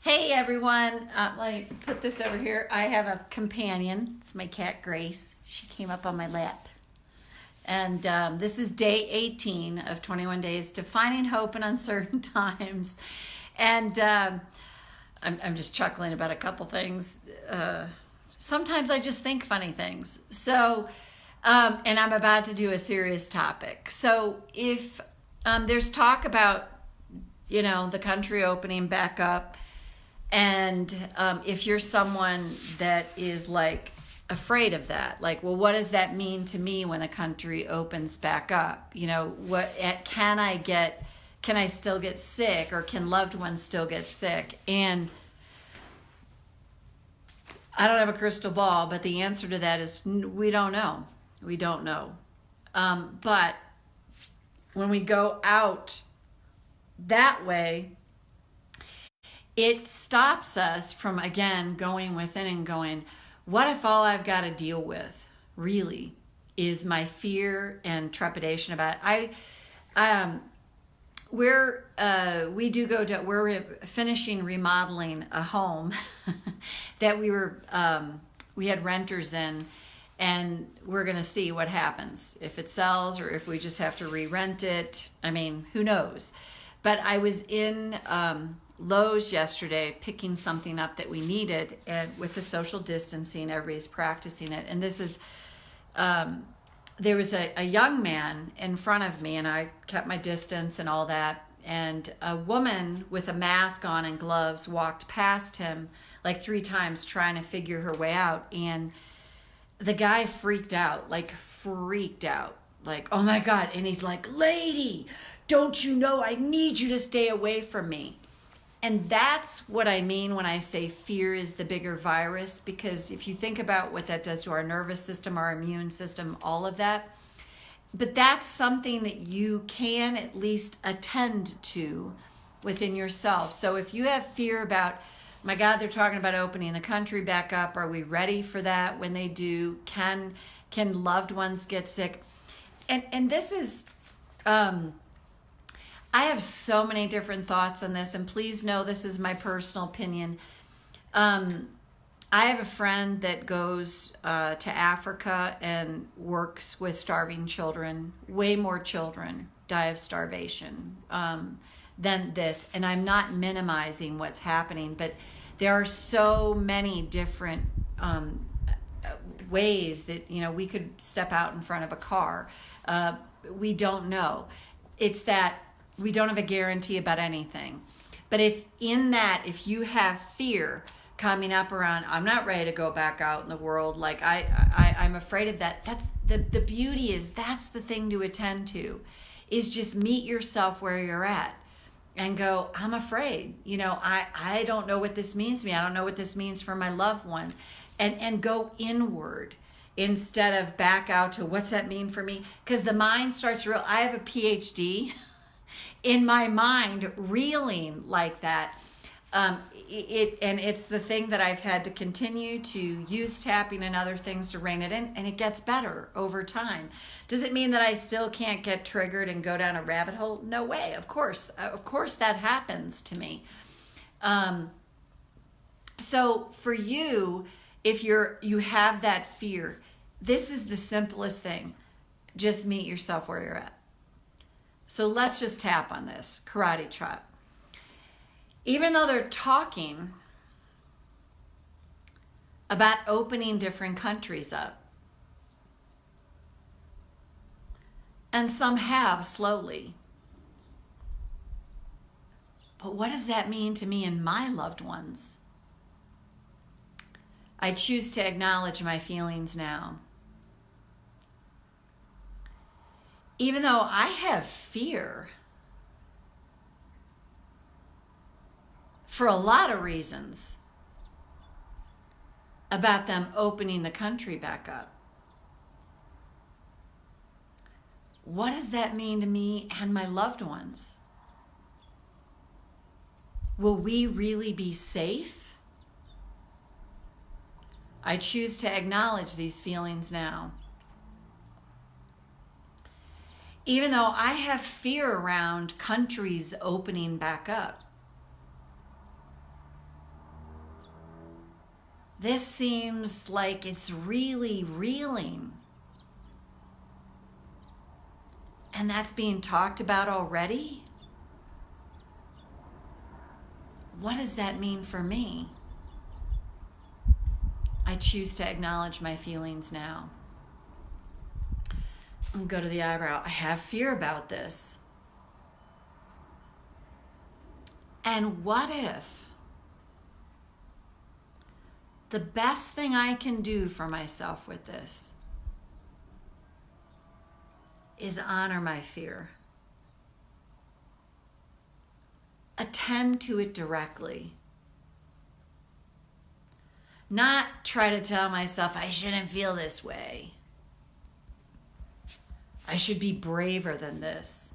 Hey everyone, let me put this over here. I have a companion. It's my cat Grace. She came up on my lap. And this is day 18 of 21 days to finding hope in uncertain times. And I'm just chuckling about a couple things. Sometimes I just think funny things. So, and I'm about to do a serious topic. So if there's talk about, the country opening back up, and if you're someone that is like afraid of that, like, well, what does that mean to me when the country opens back up? Can I still get sick, or can loved ones still get sick? And I don't have a crystal ball, but the answer to that is we don't know. We don't know. But when we go out that way, it stops us from, again, going within and going, what if all I've got to deal with really is my fear and trepidation about it? We're finishing remodeling a home that we had renters in, and we're going to see what happens, if it sells or if we just have to re-rent it. I mean, who knows? But I was in Lowe's yesterday picking something up that we needed, and with the social distancing, everybody's practicing it. And this is, there was a young man in front of me, and I kept my distance and all that. And a woman with a mask on and gloves walked past him like 3 times trying to figure her way out. And the guy freaked out, like, oh my God. And he's like, lady, don't you know I need you to stay away from me? And that's what I mean when I say fear is the bigger virus, because if you think about what that does to our nervous system, our immune system, all of that, but that's something that you can at least attend to within yourself. So if you have fear about, my God, they're talking about opening the country back up, are we ready for that? When they do, can loved ones get sick? And this is, I have so many different thoughts on this, and please know this is my personal opinion. I have a friend that goes to Africa and works with starving children. Way more children die of starvation than this. And I'm not minimizing what's happening, but there are so many different ways that, we could step out in front of a car. We don't know. It's that we don't have a guarantee about anything. But if you have fear coming up around, I'm not ready to go back out in the world, like I'm afraid of that. That's the beauty is, that's the thing to attend to, is just meet yourself where you're at and go, I'm afraid. I don't know what this means to me. I don't know what this means for my loved one. And go inward instead of back out to what's that mean for me? Because the mind starts I have a PhD in my mind reeling like that. It's the thing that I've had to continue to use tapping and other things to rein it in, and it gets better over time. Does it mean that I still can't get triggered and go down a rabbit hole? No way. Of course that happens to me. So for you, if you have that fear, this is the simplest thing. Just meet yourself where you're at. So let's just tap on this karate chop. Even though they're talking about opening different countries up, and some have slowly, but what does that mean to me and my loved ones? I choose to acknowledge my feelings now. Even though I have fear for a lot of reasons about them opening the country back up. What does that mean to me and my loved ones? Will we really be safe? I choose to acknowledge these feelings now. Even though I have fear around countries opening back up, This seems like it's really reeling. And that's being talked about already? What does that mean for me? I choose to acknowledge my feelings now. And go to the eyebrow. I have fear about this. And what if the best thing I can do for myself with this is honor my fear? Attend to it directly. Not try to tell myself I shouldn't feel this way. I should be braver than this.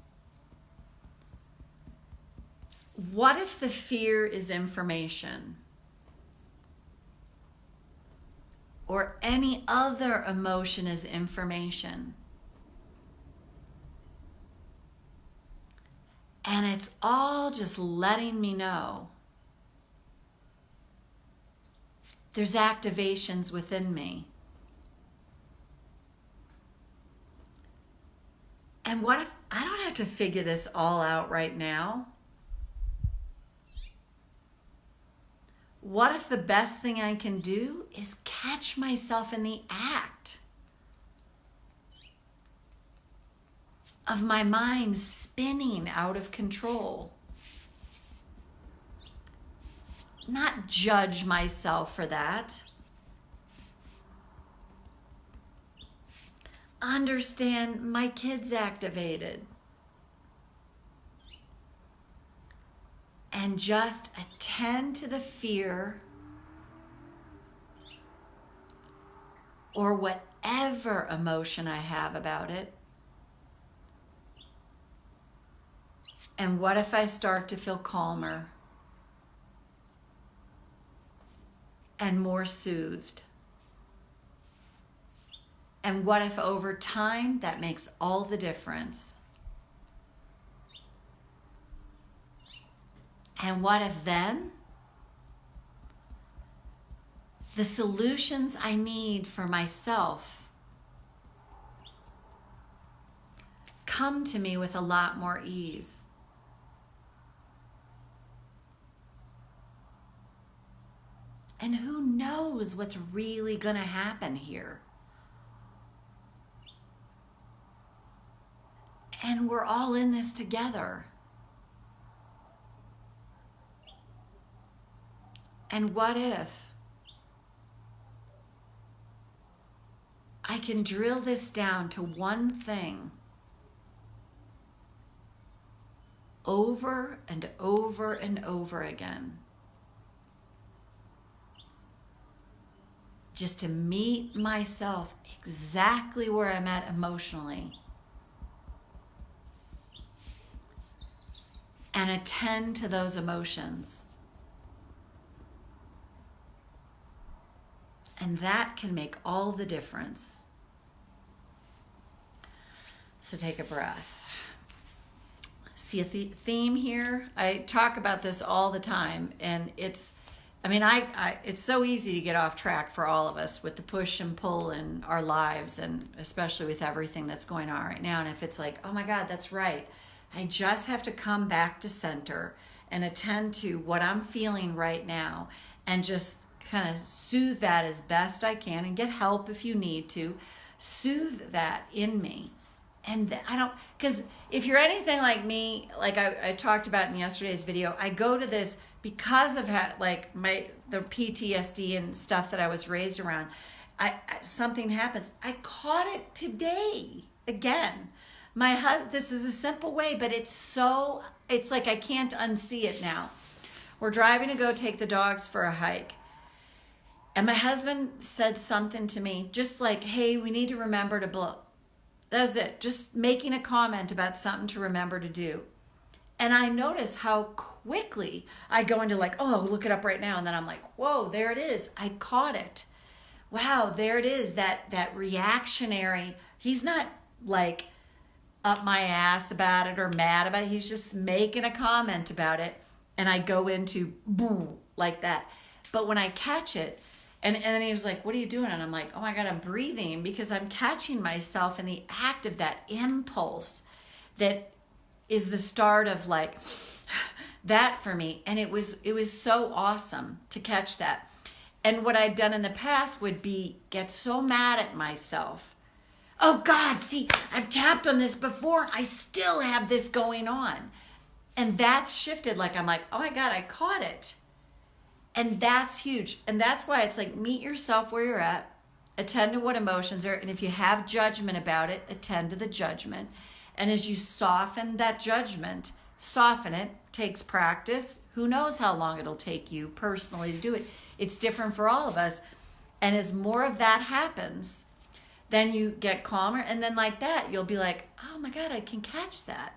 What if the fear is information? Or any other emotion is information? And it's all just letting me know there's activations within me. And what if I don't have to figure this all out right now? What if the best thing I can do is catch myself in the act of my mind spinning out of control? Not judge myself for that. Understand my kid's activated. And just attend to the fear or whatever emotion I have about it. And what if I start to feel calmer and more soothed? And what if over time that makes all the difference? And what if then the solutions I need for myself come to me with a lot more ease? And who knows what's really going to happen here? And we're all in this together. And what if I can drill this down to one thing over and over and over again, just to meet myself exactly where I'm at emotionally and attend to those emotions. And that can make all the difference. So take a breath. See a theme here? I talk about this all the time, and it's so easy to get off track for all of us with the push and pull in our lives, and especially with everything that's going on right now. And if it's like, oh my God, that's right. I just have to come back to center and attend to what I'm feeling right now and just kind of soothe that as best I can, and get help if you need to. Soothe that in me. And because if you're anything like me, like I talked about in yesterday's video, I go to this because of the PTSD and stuff that I was raised around. Something happens. I caught it today again. My husband, this is a simple way, but it's like I can't unsee it now. We're driving to go take the dogs for a hike. And my husband said something to me, just like, hey, we need to remember to blow. That was it. Just making a comment about something to remember to do. And I notice how quickly I go into like, oh, look it up right now. And then I'm like, whoa, there it is. I caught it. Wow, there it is. That reactionary. He's not like up my ass about it or mad about it. He's just making a comment about it. And I go into boom like that. But when I catch it, And then he was like, what are you doing? And I'm like, oh my God, I'm breathing, because I'm catching myself in the act of that impulse that is the start of like that for me. And it was so awesome to catch that. And what I'd done in the past would be get so mad at myself. Oh God, see, I've tapped on this before. I still have this going on. And that's shifted. Like, I'm like, oh my God, I caught it. And that's huge. And that's why it's like, meet yourself where you're at, attend to what emotions are. And if you have judgment about it, attend to the judgment. And as you soften that judgment, soften it, takes practice. Who knows how long it'll take you personally to do it. It's different for all of us. And as more of that happens, then you get calmer. And then like that, you'll be like, oh my God, I can catch that.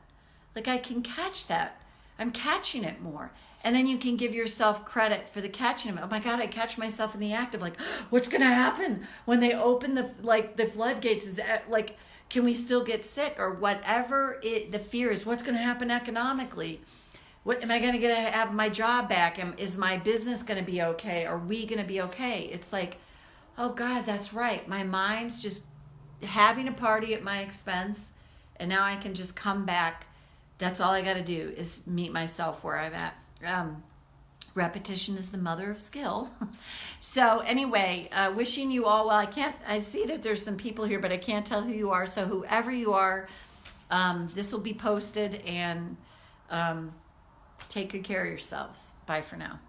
Like, I can catch that. I'm catching it more. And then you can give yourself credit for the catching of it. Oh my God, I catch myself in the act of like, what's going to happen when they open the floodgates? Is like, can we still get sick, or whatever the fear is? What's going to happen economically? What am I going to have my job back? Is my business going to be okay? Are we going to be okay? It's like, oh God, that's right. My mind's just having a party at my expense, and now I can just come back. That's all I got to do is meet myself where I'm at. Repetition is the mother of skill. So anyway, wishing you all well. I see that there's some people here, but I can't tell who you are. So whoever you are, this will be posted, and take good care of yourselves. Bye for now.